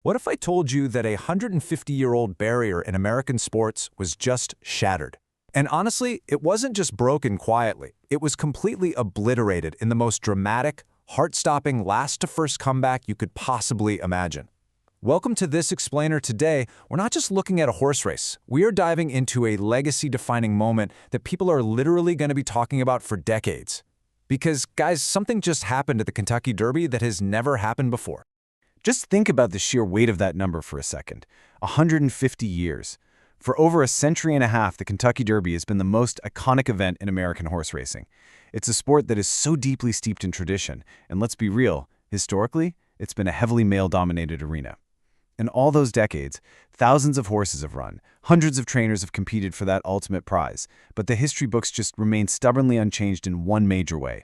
What if I told you that a 150-year-old barrier in American sports was just shattered? And honestly, it wasn't just broken quietly. It was completely obliterated in the most dramatic, heart-stopping, last-to-first comeback you could possibly imagine. Welcome to This Explainer. Today, we're not just looking at a horse race. We are diving into a legacy-defining moment that people are literally going to be talking about for decades. Because, guys, something just happened at the Kentucky Derby that has never happened before. Just think about the sheer weight of that number for a second. 150 years. For over a century and a half, the Kentucky Derby has been the most iconic event in American horse racing. It's a sport that is so deeply steeped in tradition, and let's be real, historically, it's been a heavily male-dominated arena. In all those decades, thousands of horses have run, hundreds of trainers have competed for that ultimate prize, but the history books just remain stubbornly unchanged in one major way.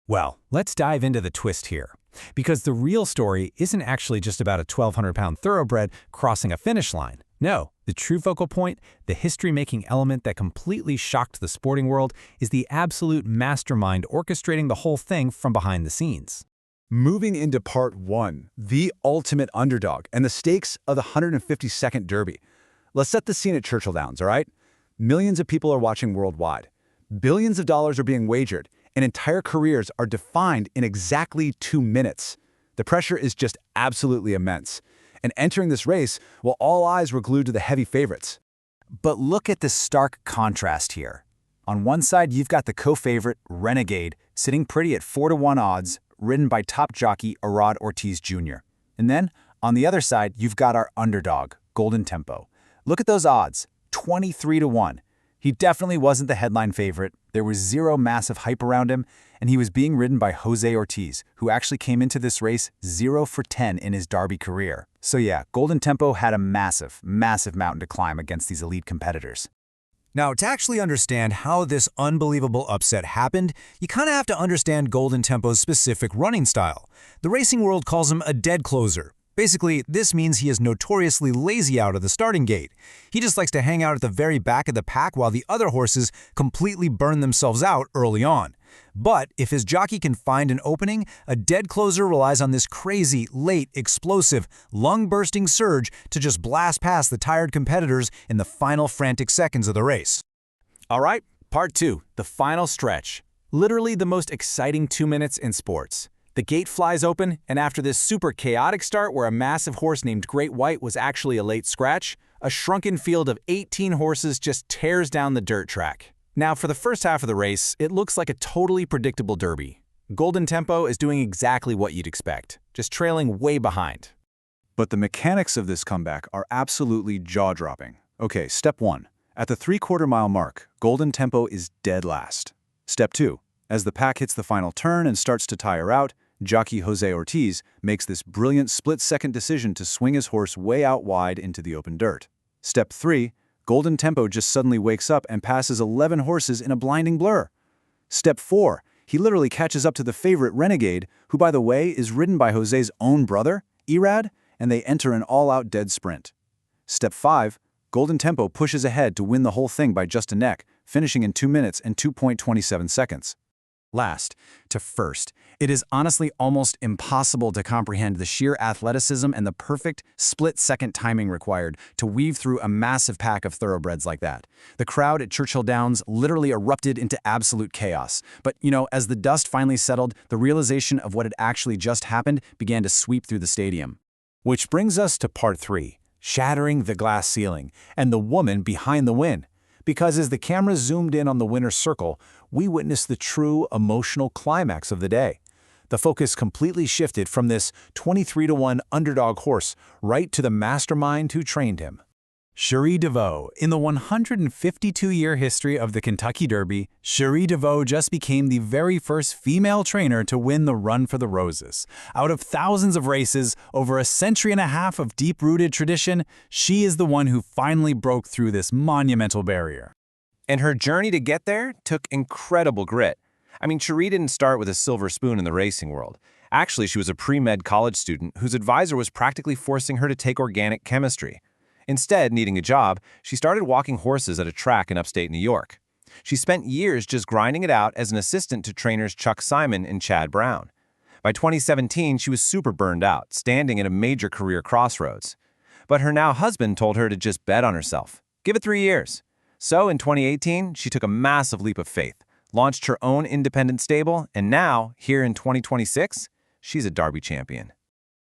Well, let's dive into the twist here. Because the real story isn't actually just about a 1,200-pound thoroughbred crossing a finish line. No, the true focal point, the history-making element that completely shocked the sporting world, is the absolute mastermind orchestrating the whole thing from behind the scenes. Moving into part one, the ultimate underdog and the stakes of the 152nd Derby. Let's set the scene at Churchill Downs, all right? Millions of people are watching worldwide. Billions of dollars are being wagered, and entire careers are defined in exactly 2 minutes. The pressure is just absolutely immense. And entering this race, well, all eyes were glued to the heavy favorites. But look at the stark contrast here. On one side, you've got the co-favorite, Renegade, sitting pretty at 4-to-1 odds, ridden by top jockey Arad Ortiz Jr. And then, on the other side, you've got our underdog, Golden Tempo. Look at those odds, 23-to-1. He definitely wasn't the headline favorite, there was zero massive hype around him, and he was being ridden by Jose Ortiz, who actually came into this race 0 for 10 in his Derby career. So yeah, Golden Tempo had a massive mountain to climb against these elite competitors. Now, to actually understand how this unbelievable upset happened, you kind of have to understand Golden Tempo's specific running style. The racing world calls him a dead closer. Basically, this means he is notoriously lazy out of the starting gate. He just likes to hang out at the very back of the pack while the other horses completely burn themselves out early on. But if his jockey can find an opening, a dead closer relies on this crazy, late, explosive, lung-bursting surge to just blast past the tired competitors in the final frantic seconds of the race. All right, part 2, the final stretch. Literally the most exciting 2 minutes in sports. The gate flies open, and after this super chaotic start where a massive horse named Great White was actually a late scratch, a shrunken field of 18 horses just tears down the dirt track. Now, for the first half of the race, it looks like a totally predictable derby. Golden Tempo is doing exactly what you'd expect, just trailing way behind. But the mechanics of this comeback are absolutely jaw-dropping. Okay, step 1. At the 3/4-mile mark, Golden Tempo is dead last. Step 2. As the pack hits the final turn and starts to tire out, jockey Jose Ortiz makes this brilliant split-second decision to swing his horse way out wide into the open dirt. Step 3. Golden Tempo just suddenly wakes up and passes 11 horses in a blinding blur. Step 4. He literally catches up to the favorite Renegade, who, by the way, is ridden by Jose's own brother, Irad, and they enter an all-out dead sprint. Step 5. Golden Tempo pushes ahead to win the whole thing by just a neck, finishing in 2 minutes and 2.27 seconds. Last to first, it is honestly almost impossible to comprehend the sheer athleticism and the perfect split-second timing required to weave through a massive pack of thoroughbreds like that. The crowd at Churchill Downs literally erupted into absolute chaos. But, as the dust finally settled, the realization of what had actually just happened began to sweep through the stadium. Which brings us to part 3, shattering the glass ceiling, and the woman behind the win. Because as the camera zoomed in on the winner's circle, we witnessed the true emotional climax of the day. The focus completely shifted from this 23-to-1 underdog horse right to the mastermind who trained him. Cherie DeVaux. In the 152-year history of the Kentucky Derby, Cherie DeVaux just became the very first female trainer to win the Run for the Roses. Out of thousands of races, over a century and a half of deep-rooted tradition, she is the one who finally broke through this monumental barrier. And her journey to get there took incredible grit. I mean, Cherie didn't start with a silver spoon in the racing world. Actually, she was a pre-med college student whose advisor was practically forcing her to take organic chemistry. Instead, needing a job, she started walking horses at a track in upstate New York. She spent years just grinding it out as an assistant to trainers Chuck Simon and Chad Brown. By 2017, she was super burned out, standing at a major career crossroads. But her now husband told her to just bet on herself. Give it 3 years. So in 2018, she took a massive leap of faith, launched her own independent stable, and now, here in 2026, she's a Derby champion.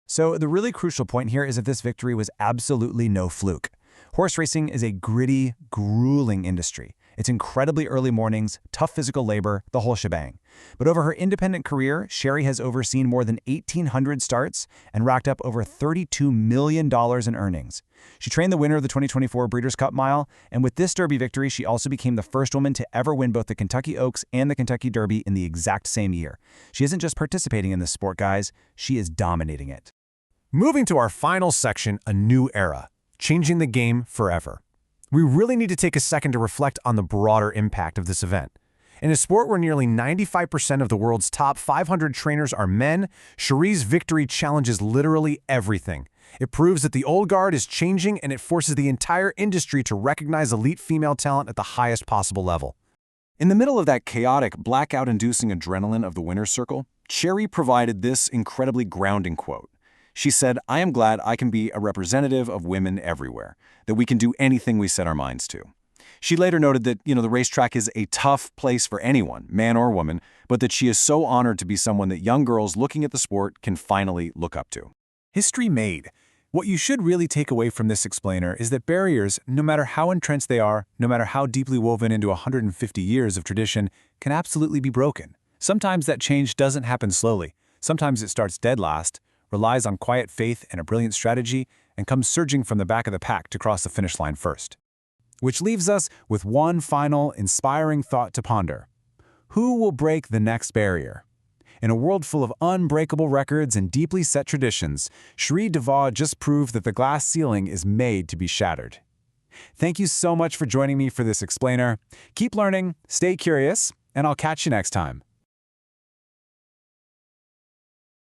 So the really crucial point here is that this victory was absolutely no fluke. Horse racing is a gritty, grueling industry. It's incredibly early mornings, tough physical labor, the whole shebang. But over her independent career, Cherie has overseen more than 1,800 starts and racked up over $32 million in earnings. She trained the winner of the 2024 Breeders' Cup Mile, and with this Derby victory, she also became the first woman to ever win both the Kentucky Oaks and the Kentucky Derby in the exact same year. She isn't just participating in this sport, guys, she is dominating it. Moving to our final section, a new era, changing the game forever. We really need to take a second to reflect on the broader impact of this event. In a sport where nearly 95% of the world's top 500 trainers are men, Cherie's victory challenges literally everything. It proves that the old guard is changing, and it forces the entire industry to recognize elite female talent at the highest possible level. In the middle of that chaotic, blackout-inducing adrenaline of the winner's circle, Cherie provided this incredibly grounding quote. She said, "I am glad I can be a representative of women everywhere, that we can do anything we set our minds to." She later noted that, the racetrack is a tough place for anyone, man or woman, but that she is so honored to be someone that young girls looking at the sport can finally look up to. History made. What you should really take away from this explainer is that barriers, no matter how entrenched they are, no matter how deeply woven into 150 years of tradition, can absolutely be broken. Sometimes that change doesn't happen slowly. Sometimes it starts dead last, relies on quiet faith and a brilliant strategy, and comes surging from the back of the pack to cross the finish line first. Which leaves us with one final, inspiring thought to ponder. Who will break the next barrier? In a world full of unbreakable records and deeply set traditions, Cherie DeVaux just proved that the glass ceiling is made to be shattered. Thank you so much for joining me for this explainer. Keep learning, stay curious, and I'll catch you next time.